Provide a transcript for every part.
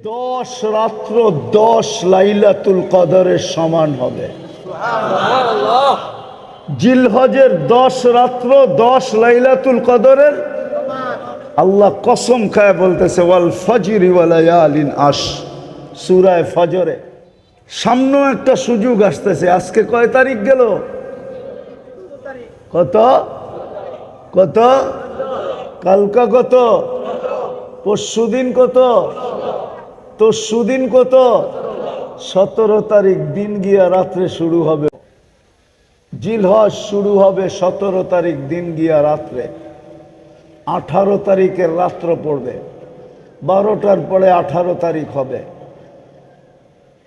রাত্র 10 লাইলাতুল কদরের সমান হবে। জিলহজের 10 রাত্র 10 লাইলাতুল কদরের আল্লাহ কসম খায় বলতেছে ওয়াল ফজরি ওয়া লায়ালিন আশ, সূরা ফজরে। সামনেও একটা সুযোগ আসতেছে। আজকে কয় তারিখ গেল? কত কত? কালকা কত? পরশুদিন কত? তরশুদিন কত? 17 তারিখ দিন গিয়া রাত্রে শুরু হবে। জিলহজ শুরু হবে 17 তারিখ দিন গিয়া রাত্রে। 18 তারিখের রাত্র পড়বে, 12টার পরে 18 তারিখ হবে।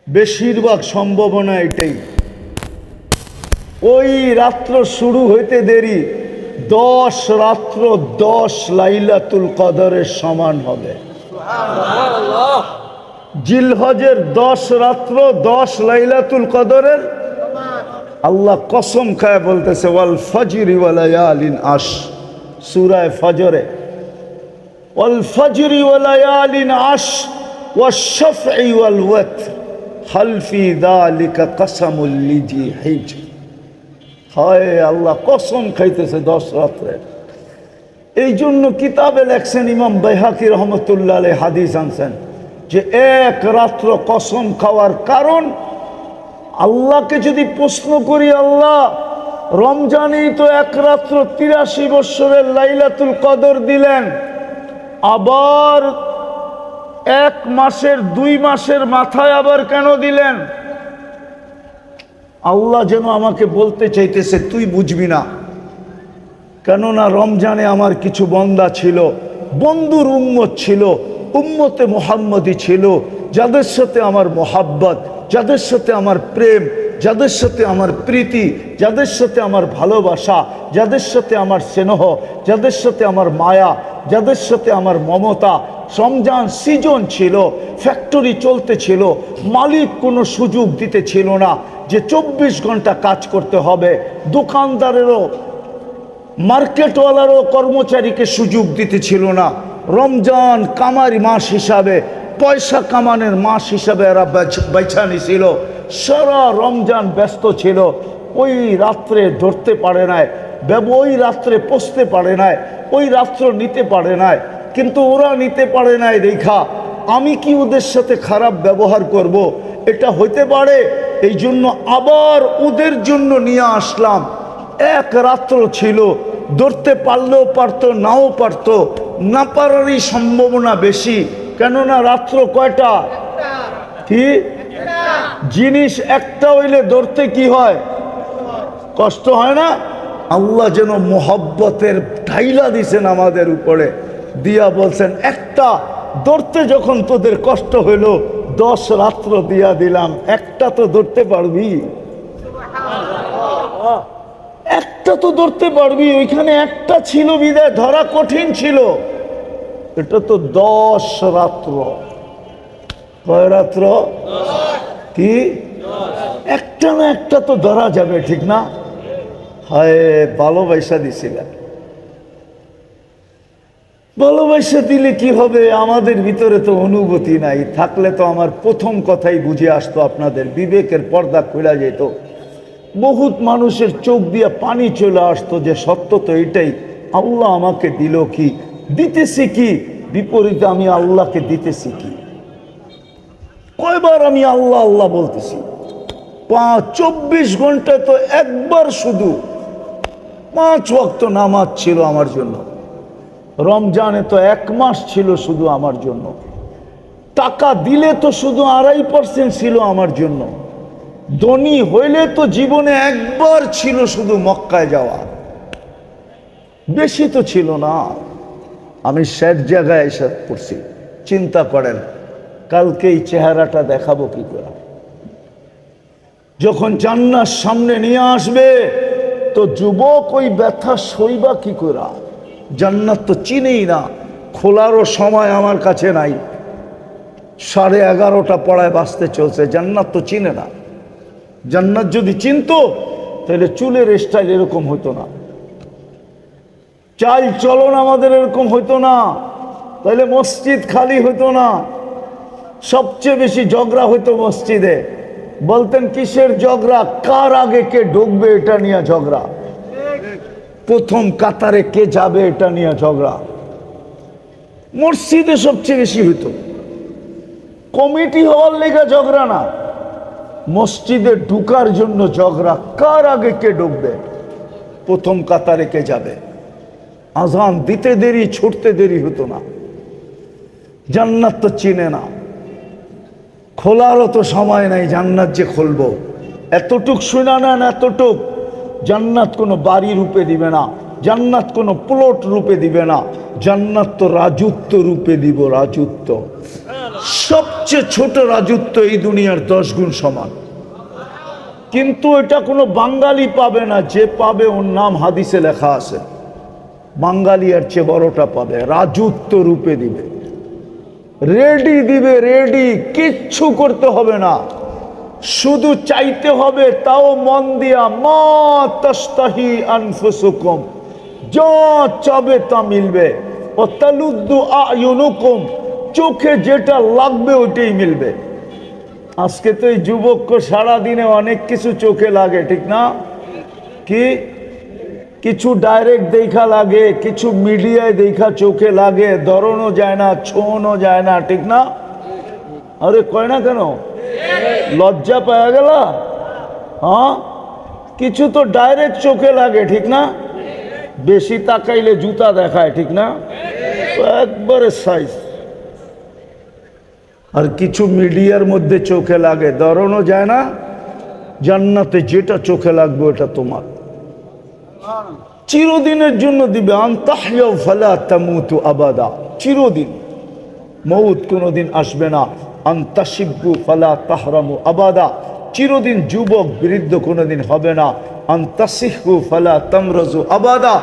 বেশিরভাগ সম্ভাবনা এটাই। ওই রাত্র শুরু হইতে দেরি 10 রাত্র 10 লাইলাতুল কদরের সমান হবে। জিলহজের 10 রাত্র 10 লাইলাতুল কদরের আল্লাহ কসম খায় বলতেছে ওয়াল ফজরি ওয়া লায়ালিন আশ, সূরা ফজরে। ওয়াল ফজরি ওয়া লায়ালিন আশ ওয়াশ শাফঈ ওয়াল ওয়াতর হাল ফি যালিকা কসমুল লিজি হিজর। হায় আল্লাহ কসম খাইতেছে 10 রাত্রে। এই জন্য কিতাবে লেখছেন ইমাম বাইহাকি রহমতুল্লাহ আলাইহি হাদিস আনছেন যে এক রাত্র কসম খাওয়ার কারণ, আল্লাহকে যদি প্রশ্ন করি, আল্লাহ রমজানেই তো এক রাত্র 83 বৎসরের লাইলাতুল কদর দিলেন, আবার 1 মাসের 2 মাসের মাথায় আবার কেন দিলেন? আল্লাহ যেন আমাকে বলতে চাইতেছে তুই বুঝবি না, কেননা রমজানে আমার কিছু বান্দা ছিল, বন্ধুর উম্মত ছিল, উম্মতে মুহাম্মদী ছিল, যাদের সাথে আমার মোহাব্বত, যাদের সাথে আমার প্রেম, যাদের সাথে আমার প্রীতি, যাদের সাথে আমার ভালোবাসা, যাদের সাথে আমার স্নেহ, যাদের সাথে আমার মায়া, যাদের সাথে আমার মমতা। রমজান সিজন ছিল, ফ্যাক্টরি চলতে ছিল, মালিক কোনো সুযোগ দিতে ছিল না যে 24 ঘন্টা কাজ করতে হবে। দোকানদারেরও, মার্কেটওয়ালারও কর্মচারীকে সুযোগ দিতে ছিল না। রমজান কামারি মাস হিসাবে, পয়সা কামানের মাস হিসাবে এরা বেছা নিছিল। সারা রমজান ব্যস্ত ছিল। ওই রাত্রে ধরতে পারে নাই, ওই রাত্রে পৌঁছতে পারে নাই, ওই রাত্র নিতে পারে নাই। কিন্তু ওরা নিতে পারে নাই দেখা আমি কি ওদের সাথে খারাপ ব্যবহার করব? এটা হইতে পারে। এই জন্য আবার ওদের জন্য নিয়ে আসলাম। এক রাত্র ছিল, ধরতে পারলেও পারতো, নাও পারতো, না পারারই সম্ভাবনা বেশি। কেননা রাত্র কয়টা? কি জিনিস একটা হইলে ধরতে কি হয়? কষ্ট হয় না? আল্লাহ যেন মোহব্বতের ঢাইলা দিছেন আমাদের উপরে, দিয়া বলছেন একটা ধরতে যখন তোদের কষ্ট হইল 10 রাত্র দিয়া দিলাম, একটা তো ধরতে পারবি, একটা তো ধরতে পারবি। ওইখানে একটা ছিল বিদায় ধরা কঠিন ছিল। এটা তো 10 রাত্র। কয় রাত্র? কি একটা না একটা তো ধরা যাবে, ঠিক না? হায় ভালোবাসা দিছিলেন। ভালোবাসা দিলে কি হবে? আমাদের ভিতরে তো অনুভূতি নাই। থাকলে তো আমার প্রথম কথাই বুঝে আসতো, আপনাদের বিবেকের পর্দা খুলে যেত। বহুত মানুষের চোখ দিয়ে পানি চলে আসতো যে সত্য তো এটাই, আল্লাহ আমাকে দিল কি, দিতেছি কি, বিপরীতে আমি আল্লাহকে দিতেছি কি। কয়বার আমি আল্লাহ আল্লাহ বলতেছি? 24 ঘন্টায় তো একবার শুধু 5 ওয়াক্ত নামাজ ছিল আমার জন্য। রমজানে তো 1 মাস ছিল শুধু আমার জন্য। টাকা দিলে তো শুধু 2.5% ছিল আমার জন্য। ধনী হইলে তো জীবনে একবার ছিল শুধু মক্কায় যাওয়া, বেশি তো ছিল না। আমি শেষ জায়গায় এসে পড়ছি। চিন্তা করেন কালকে এই চেহারাটা দেখাবো কি করে? যখন জান্নাত সামনে নিয়ে আসবে তো যুবক ওই ব্যথা সইবা কি করে? জান্নাত তো চিনেই না, খোলারও সময় আমার কাছে নাই। 11:30 পড়ায় বাঁচতে চলছে, জান্নাত তো চিনে না। জান্নাত যদি চিনতো তাহলে চুলের স্টাইল এরকম হতো না, চাল চলন আমাদের এরকম হতো না, তাহলে মসজিদ খালি হতো না। সবচেয়ে বেশি ঝগড়া হইতো মসজিদে। বলতেন কিসের ঝগড়া? কার আগে কে ঢুকবে এটা নিয়ে ঝগড়া, প্রথম কাতারে কে যাবে এটা নিয়ে ঝগড়া। মসজিদে সবচেয়ে বেশি হইতো। কমিটি হওয়ার লেগে ঝগড়া না, মসজিদে ঢুকার জন্য ঝগড়া, কার আগে কে ঢুকবে, প্রথম কাতারে কে যাবে। আজান দিতে দেরি, ছুটতে দেরি হতো না। জান্নাত তো চিনে না, খোলারও তো সময় নাই, জান্নাত যে খুলবো। এতটুক শুনা নেন, এতটুক, জান্নাত কোনো বাড়ি রূপে দিবে না, জান্নাত কোনো প্লট রূপে দিবে না, জান্নাত তো রাজত্ব রূপে দিব। রাজত্ব, সবচেয়ে ছোট রাজত্ব এই দুনিয়ার 10 গুণ সমান। কিন্তু এটা কোনো বাঙালি পাবে না, যে পাবে ওর নাম হাদিসে লেখা আছে, বাঙালি আর চেয়ে বড়টা পাবে। রাজত্ব রূপে দিবে, রেডি দিবে, রেডি, কিচ্ছু করতে হবে না, শুধু চাইতে হবে, তাও মন দিয়া। মা তাস্তাহি আনফুসুকুম, যা চাবে তা মিলবে। ও তালুদ্দু আয়ুনুকুম, চোখে যেটা লাগবে ওইটাই মিলবে। আজকে তো এই যুবককে সারাদিনে অনেক কিছু চোখে লাগে, ঠিক না? কি কিছু ডাইরেক্ট দেখা লাগে, কিছু মিডিয়ায় দেখা চোখে লাগে, ধরনও যায় না, ছোঁয়ানো যায় না, ঠিক না? আরে কয় না কেন? লজ্জা পাওয়া গেল? হ্যাঁ, কিছু তো ডাইরেক্ট চোখে লাগে, ঠিক না? বেশি তাকাইলে জুতা দেখায়, ঠিক না? একবারে সাইজ। আর কিছু মিডিয়ার মধ্যে চোখে লাগে, ধরনও যায় না। জান্নাতে যেটা চোখে লাগবে ওটা তোমার, চিরদিনের জন্য দিবে। আনতাহইয়া ফালা তামুতু আবাদা, চিরদিন, মউত কোনোদিন আসবে না। আনতাশিব্বু ফালা তাহরামু আবাদা, চিরদিন যুবক বৃদ্ধ কোনোদিন হবে না। আনতাসিহু ফালা তামরাজু আবাদা,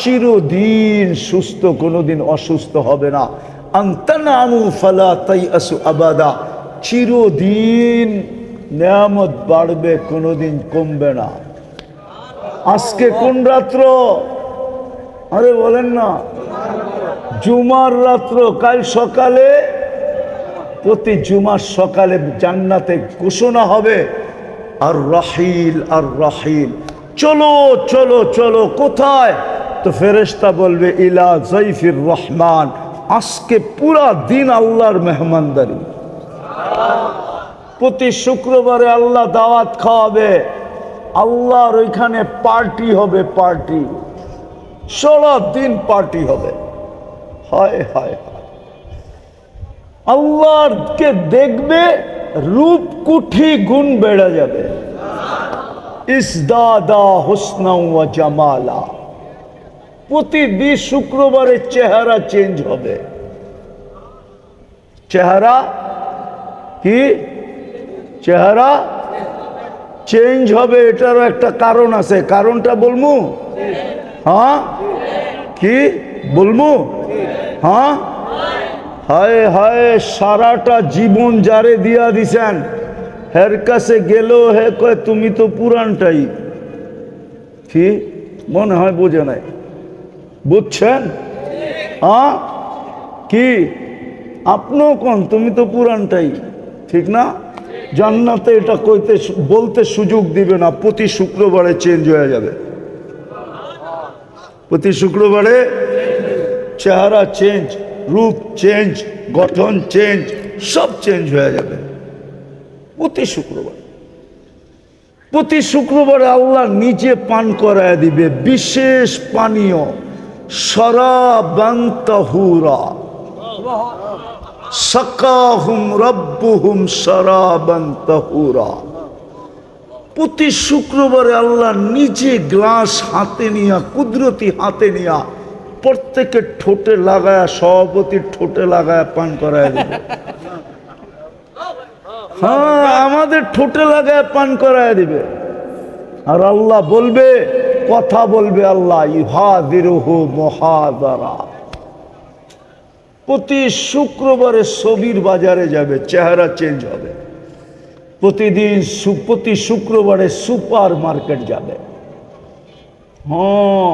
চিরদিন সুস্থ, কোনোদিন অসুস্থ হবে না। আনতানামু ফালা তাইয়াসু আবাদা, চিরদিন নেয়ামত বাড়বে, কোনোদিন কমবে না। আজকে কোন রাত্র? আরে বলেন না, জুমার রাত্র। কাল সকালে, প্রতি জুমার সকালে জান্নাতে ঘোষণা হবে, আর রাহিল, আর রাহিল, চলো চলো চলো। কোথায়? তো ফেরেশতা বলবে ইলা যাইফির রহমান, আজকে পুরা দিন আল্লাহর মেহমানদারি। প্রতি শুক্রবারে আল্লাহ দাওয়াত খাওয়াবে, আল্লাহর ওইখানে পার্টি হবে, পার্টি, সারা দিন পার্টি হবে। হায় হায় হায়, আল্লাহকে দেখবে, রূপ কুঠি গুণ বেড়ে যাবে। ইসদাদা হুসনা ওয়া জামালা, প্রতিদিন শুক্রবারে চেহারা চেঞ্জ হবে। চেহারা কি? চেহারা চেঞ্জ হবে। এটারও একটা কারণ আছে, কারণটা বলমু? হ্যাঁ, কি বলমু? হ্যাঁ, হায় হায়, সারাটা জীবন যারে দিয়া দিছেন, হের কাছে গেল, হে কয় তুমি তো পুরানটাই। কি মনে হয় বোঝে নাই? বুঝছেন? হ্যাঁ, কি আপনিও কোন তুমি তো পুরানটাই, ঠিক না? জান্নাতে এটা কইতে বলতে সুযোগ দিবে না, প্রতি শুক্রবারে চেঞ্জ হয়ে যাবে। প্রতি শুক্রবারে চেহারা চেঞ্জ, রূপ চেঞ্জ, গঠন চেঞ্জ, সব চেঞ্জ হয়ে যাবে প্রতি শুক্রবার। প্রতি শুক্রবারে আল্লাহ নিজে পান করায় দিবে বিশেষ পানীয়, শরাবান তাহুরা, সাকাহুম রব্বুহুম শরাবান তাহুরা। প্রতি শুক্রবারে আল্লাহ নিজে গ্লাস হাতে নিয়া, কুদরতি হাতে নিয়া, প্রত্যেকের ঠোঁটে লাগায়া, সভাপতির ঠোঁটে লাগায়া পান করায় দিবে। হ্যাঁ, আমাদের ঠোঁটে লাগায় পান করায় দিবে। আর আল্লাহ বলবে, কথা বলবে আল্লাহ, ইউহাদিরুহু মুহাদারা। প্রতি শুক্রবারে ছবির বাজারে যাবে, চেহারা চেঞ্জ হবে। প্রতিদিন প্রতি শুক্রবারে সুপার মার্কেট যাবে। হ্যাঁ,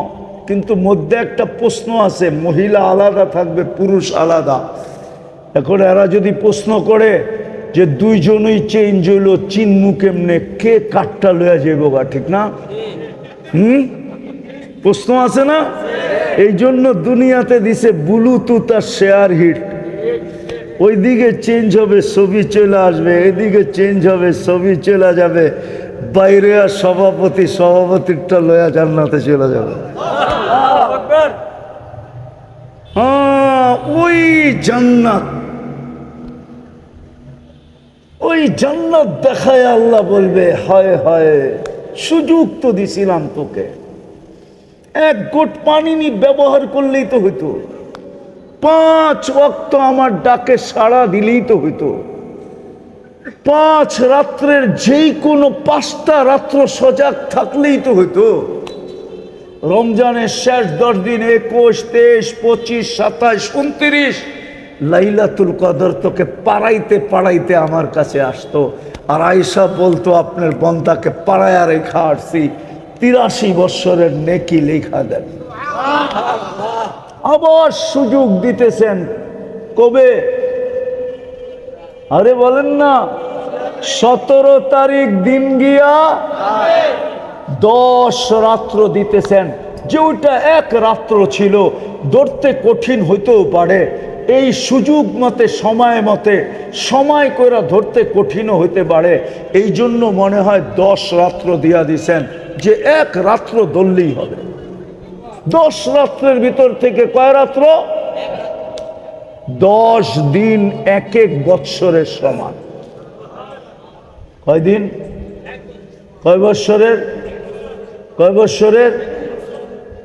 কিন্তু মধ্যে একটা প্রশ্ন আছে, মহিলা আলাদা থাকবে, পুরুষ আলাদা। এখন এরা যদি প্রশ্ন করে যে দুইজনই চেঞ্জ হইল, চিনমু কেমনে, কে কাঠটা লইয়া যাইব গা, ঠিক না? প্রশ্ন আছে না? এই জন্য দুনিয়াতে দিছে ব্লুটুথ আর শেয়ার হিট। ওইদিকে চেঞ্জ হবে, ছবি চলে আসবে, এদিকে চেঞ্জ হবে, ছবি চলে যাবে, বাইরে আর সভাপতিরটা লয়া জান্নাতে চলে যাবে। হ্যাঁ, ওই জান্নাত, ওই জান্নাত দেখায় আল্লাহ বলবে, হায় হায় সুযোগ তো দিছিলাম তোকে, এক ঘট পানি নি ব্যবহার করলেই তো হইতো, 5 ওয়াক্ত আমার ডাকে সাড়া দিলেই তো হইতো, 5 রাত্রের যেই কোনো 5টা রাত্র সজাগ থাকলেই তো হইতো। রমজানের শেষ 10 দিন 21, 23, 25, 27, 29 লাইলাতুল কদর তোকে পাড়াইতে আমার কাছে আসতো, আর আয়েশা বলতো আপনার বন্দাকে পাড়ায়া রেখা আসছি, 83 বৎসরের নেকি লেখা দেন। আবার সুযোগ দিতেছেন কবে? আরে বলেন না, 17 তারিখ দিন গিয়া 10 রাত্র দিতেছেন, যে ওইটা এক রাত্র ছিল, ধরতে কঠিন হইতেও পারে, এই সুযোগ মতে সময় কইরা ধরতে কঠিনও হইতে পারে, এই জন্য মনে হয় 10 রাত্র দিয়া দিছেন, যে এক রাত্র ধরলেই হবে। 10 রাত্রের ভিতর থেকে কয় রাত্র? 10 দিন 1 বৎসরের সমান। কয় দিন? কয় বৎসরের? কয় বৎসরের?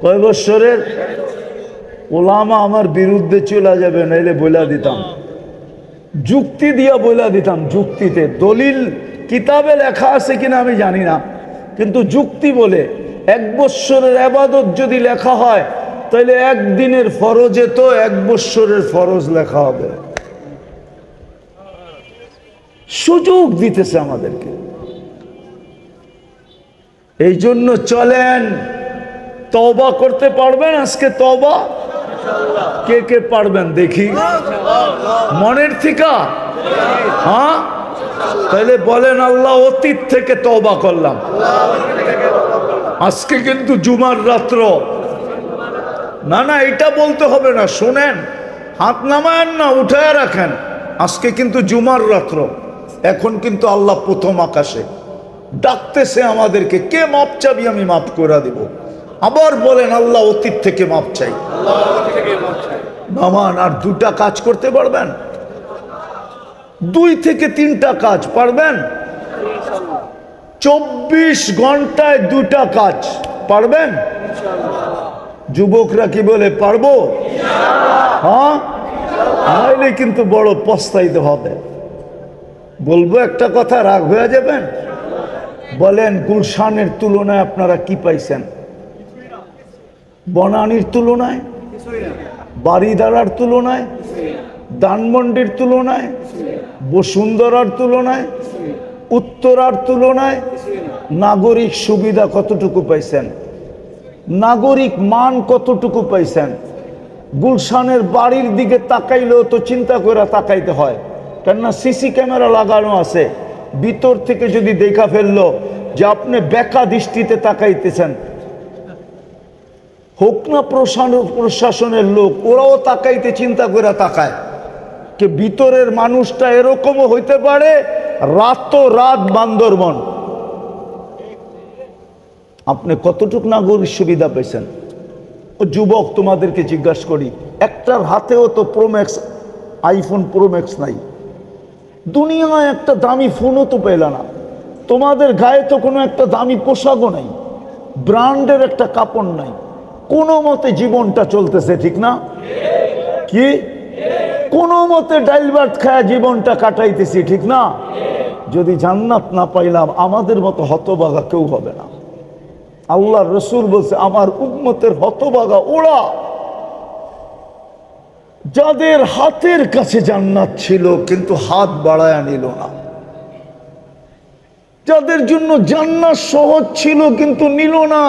কয় বৎসরের? ওলামা আমার বিরুদ্ধে চলে যাবে, নাইলে বইলা দিতাম, যুক্তি দিয়া বইলা দিতাম, যুক্তিতে। দলিল কিতাবে লেখা আছে কিনা আমি জানি না, কিন্তু যুক্তি বলে 1 বৎসরের ইবাদত যদি লেখা হয়, তাহলে একদিনের ফরজে তো 1 বৎসরের ফরজ লেখা হবে। সুযোগ দিতেছে আমাদেরকে, এই জন্য চলেন, তওবা করতে পারবেন আজকে? তওবা কে কে পারবেন দেখি, মনের থেকে? হ্যাঁ, তাহলে বলেন, আল্লাহ অতীত থেকে তওবা করলাম। আজকে কিন্তু জুমার রাত্র না, না এটা বলতে হবে না, শোনেন, হাত নামায়েন না, উঠায় রাখেন, আজকে কিন্তু জুমার রাত্র, এখন কিন্তু আল্লাহ প্রথম আকাশে ডাকতেছে আমাদেরকে, কে মাপ চাবি, আমি মাফ করে দিব। আবার বলেন, আল্লাহ অতীত থেকে মাপ চাই। নামান, আর 2টা কাজ করতে পারবেন? 2 থেকে 3টা কাজ পারবেন? 24 ঘন্টায় 2টা কাজ পারবেন? যুবকরা কি বলে, পারবো? হ্যাঁ, নাইলে কিন্তু বড় পস্তাইতে হবে। বলবো একটা কথা, রাগ হয়ে যাবেন? বলেন, গুলশানের তুলনায় আপনারা কি পাইছেন? বনানীর তুলনায়, বাড়িদারার তুলনায়, ধানমন্ডির তুলনায়, বসুন্ধরার তুলনায়, উত্তরার তুলনায় নাগরিক সুবিধা কতটুকু পাইছেন? নাগরিক মান কতটুকু পাইছেন? গুলশানের বাড়ির দিকে তাকাইলেও তো চিন্তা করে তাকাইতে হয়, কেননা সিসি ক্যামেরা লাগানো আছে, ভিতর থেকে যদি দেখা ফেললো যে আপনি বেকা দৃষ্টিতে তাকাইতেছেন, হোক না প্রশাসনের লোক, ওরাও তাকাইতে চিন্তা করে তাকায়, যে ভিতরের মানুষটা এরকমও হইতে পারে, রাত বান্দরবন। আপনি কতটুক নাগরিক সুবিধা পেয়েছেন? ও যুবক, তোমাদেরকে জিজ্ঞাসা করি, একটার হাতেও তো প্রোম্যাক্স, আইফোন প্রোম্যাক্স নাই, দুনিয়ায় একটা দামি ফোনও তো পেল না, তোমাদের গায়ে তো কোনো একটা দামি পোশাকও নাই, ব্র্যান্ডের একটা কাপড় নাই, কোনো মতে জীবনটা চলতেছে, ঠিক না? কি কোনো মতে ডাইল ভাত খায়া জীবনটা কাটাইতেছি, ঠিক না? যদি জান্নাত না পাইলাম, আমাদের মতো হতভাগা কেউ হবে না। আল্লাহর রাসূল বলছে, আমার উম্মতের হতভাগা ওরা যাদের হাতের কাছে জান্নাত ছিল কিন্তু হাত বাড়ায়া নিল না, যাদের জন্য জান্নাত সহজ ছিল কিন্তু নিল না।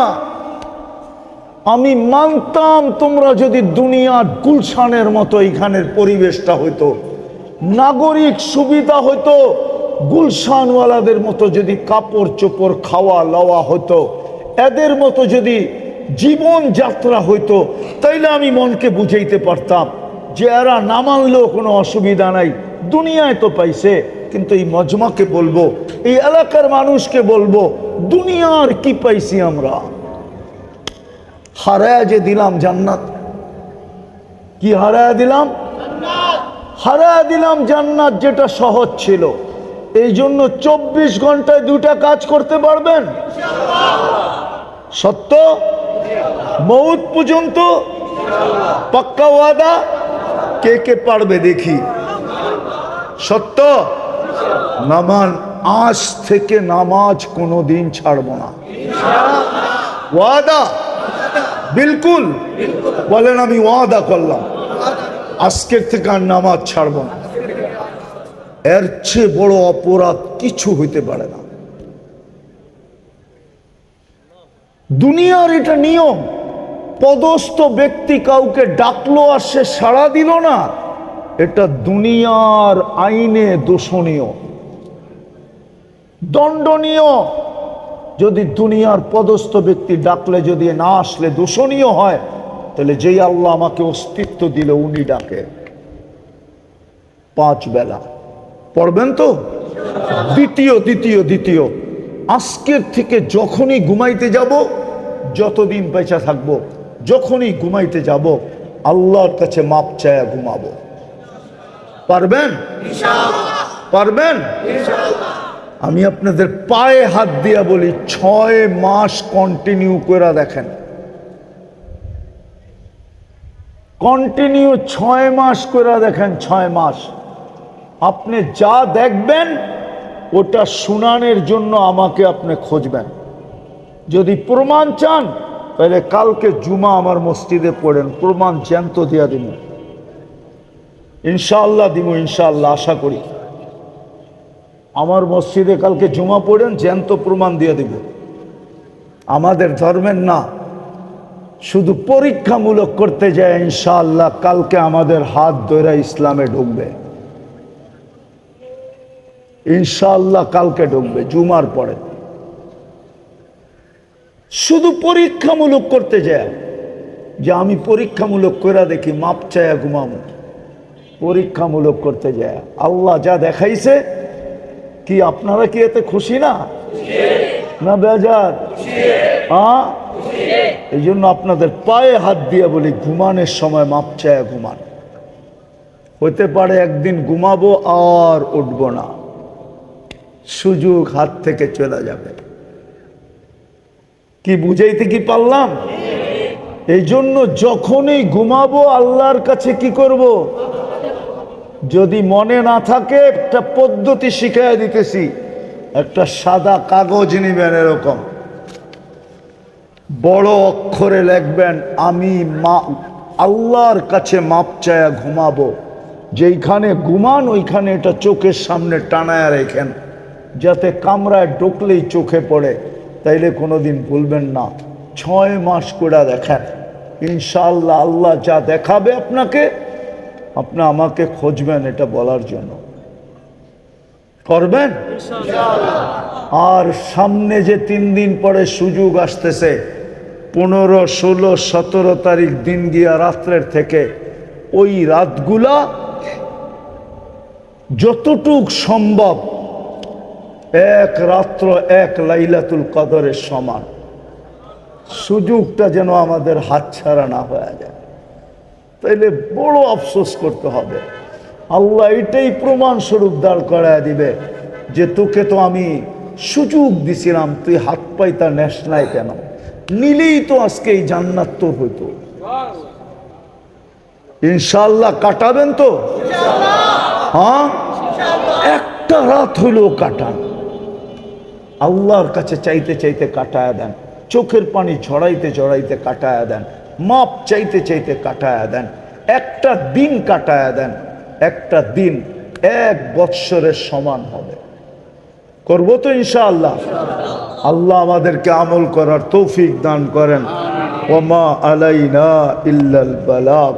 আমি মানতাম তোমরা যদি দুনিয়ার গুলশানের মতো এখানের পরিবেশটা হইতো, নাগরিক সুবিধা হতো, গুলশানওয়ালাদের মতো যদি কাপড় চোপড় খাওয়া লওয়া হতো, এদের মতো যদি জীবন যাত্রা হইতো, তাইলে আমি মনকে বুঝাইতে পারতাম যে এরা না মানলেও কোনো অসুবিধা নাই, দুনিয়ায় তো পাইছে। কিন্তু এই মজমাকে বলবো, এই এলাকার মানুষকে বলবো, দুনিয়ার কি পাইছি আমরা? হারায় যে দিলাম জান্নাত। কি হারায় দিলাম? হারায় দিলাম জান্নাত, যেটা সহজ ছিল। এই জন্য 24 ঘন্টায় 2টা কাজ করতে পারবেন? সত্য? মৌত পর্যন্ত? পাক্কা ওয়াদা? কে কে পারবে দেখি? সত্য? নামান আজ থেকে নামাজ কোনোদিন ছাড়ব না। ওয়াদা? বিলকুল বলেন, আমি ওয়াদা করলাম আজকের থেকে আর নামাজ ছাড়ব না। এর চেয়ে বড় অপরাধ কিছু হইতে পারে না। দুনিয়ার এটা নিয়ম। পদস্থ ব্যক্তি কাউকে ডাকলো আর সে সাড়া দিল না, এটা দুনিয়ার আইনে দোষণীয়, দণ্ডনীয়। যদি দুনিয়ার পদস্থ ব্যক্তি ডাকলে যদি না আসলে দোষণীয় হয়, তাহলে যেই আল্লাহ আমাকে অস্তিত্ব দিল উনি ডাকে। 5 বেলা পড়বেন তো? দ্বিতীয় আজকের থেকে যখনই ঘুমাইতে যাব, যতদিন বেঁচে থাকবো, যখনই ঘুমাইতে যাব, আল্লাহর কাছে মাপ চায়া ঘুমাবো। পারবেন? পারবেন? আমি আপনাদের পায়ে হাত দিয়া বলি, 6 মাস কন্টিনিউ করে দেখেন। কন্টিনিউ 6 মাস করে দেখেন। 6 মাস আপনি যা দেখবেন ওটা শুনানোর জন্য আমাকে আপনি খুঁজবেন। যদি প্রমাণ চান তাহলে কালকে জুমা আমার মসজিদে পড়েন, প্রমাণ জ্যান্ত দিয়া দিব। ইনশাআল্লাহ দিব, ইনশাআল্লাহ আশা করি। আমার মসজিদে কালকে জুমা পড়েন, জ্যান্ত প্রমাণ দিয়ে দিব। আমাদের ধর্মের না, শুধু পরীক্ষামূলক করতে যায়। ইনশাআল্লাহ কালকে আমাদের হাত ধরে ইসলামে ঢুকবে। ইনশাআল্লাহ কালকে ঢুকবে জুমার পরে। শুধু পরীক্ষামূলক করতে যায় যে আমি পরীক্ষামূলক করে দেখি, মাপ চায়া ঘুমাবো। পরীক্ষামূলক করতে যায়। আল্লাহ যা দেখাইছে, কি আপনারা কি এতে খুশি না? না বেজার? এই জন্য আপনাদের পায়ে হাত দিয়ে বলি, ঘুমানোর সময় মাপ চায়া ঘুমান। হতে পারে একদিন ঘুমাবো আর উঠবো না, সুযোগ হাত থেকে চলে যাবে। কি বুঝাইতে কি পারলাম? এই জন্য যখনই ঘুমাবো আল্লাহর কাছে কি করব? যদি মনে না থাকে, একটা পদ্ধতি শিখাইয়া দিতেছি। একটা সাদা কাগজ নিবেন, এরকম বড় অক্ষরে লিখবেন, আমি আল্লাহর কাছে মাপ চায়া ঘুমাবো। যেইখানে ঘুমান ওইখানে এটা চোখের সামনে টানায়া রেখেন, যাতে কামরায় ঢুকলেই চোখে পড়ে, তাইলে কোনোদিন ভুলবেন না। 6 মাস করে দেখেন, ইনশাআল্লাহ আল্লাহ যা দেখাবে আপনাকে, আপনি আমাকে খুঁজবেন এটা বলার জন্য। করবেন? আর সামনে যে 3 দিন পরে সুযোগ আসতেছে, 15, 16, 17 তারিখ দিন গিয়া রাত্রের থেকে, ওই রাতগুলা যতটুক সম্ভব 1 রাত্র 1 লাইলাতুল কদরের সমান। সুযোগটা যেন আমাদের হাতছাড়া না হয়ে যায়, তাইলে বড় আফসোস করতে হবে। আল্লাহ এটাই প্রমাণ স্বরূপ দাঁড় করায় দিবে যে তোকে তো আমি সুযোগ দিছিলাম, তুই হাত পাইতা নেস নাই কেন? নিলেই তো আজকে এই জান্নাত তোর হইতো। ইনশাআল্লাহ কাটাবেন তো? হ্যাঁ, একটা রাত হইলেও কাটান। আল্লাহর কাছে চাইতে চাইতে কাটায়া দেন, চোখের পানি ঝরাইতে ঝরাইতে কাটায়া দেন, মাপ চাইতে চাইতে কাটায়া দেন। একটা দিন কাটায়া দেন, একটা দিন 1 বৎসরের সমান হবে। করবো তো ইনশাআল্লাহ? আল্লাহ আমাদেরকে আমল করার তৌফিক দান করেন। ওমা আলাইনা ইল্লাল বালাগ।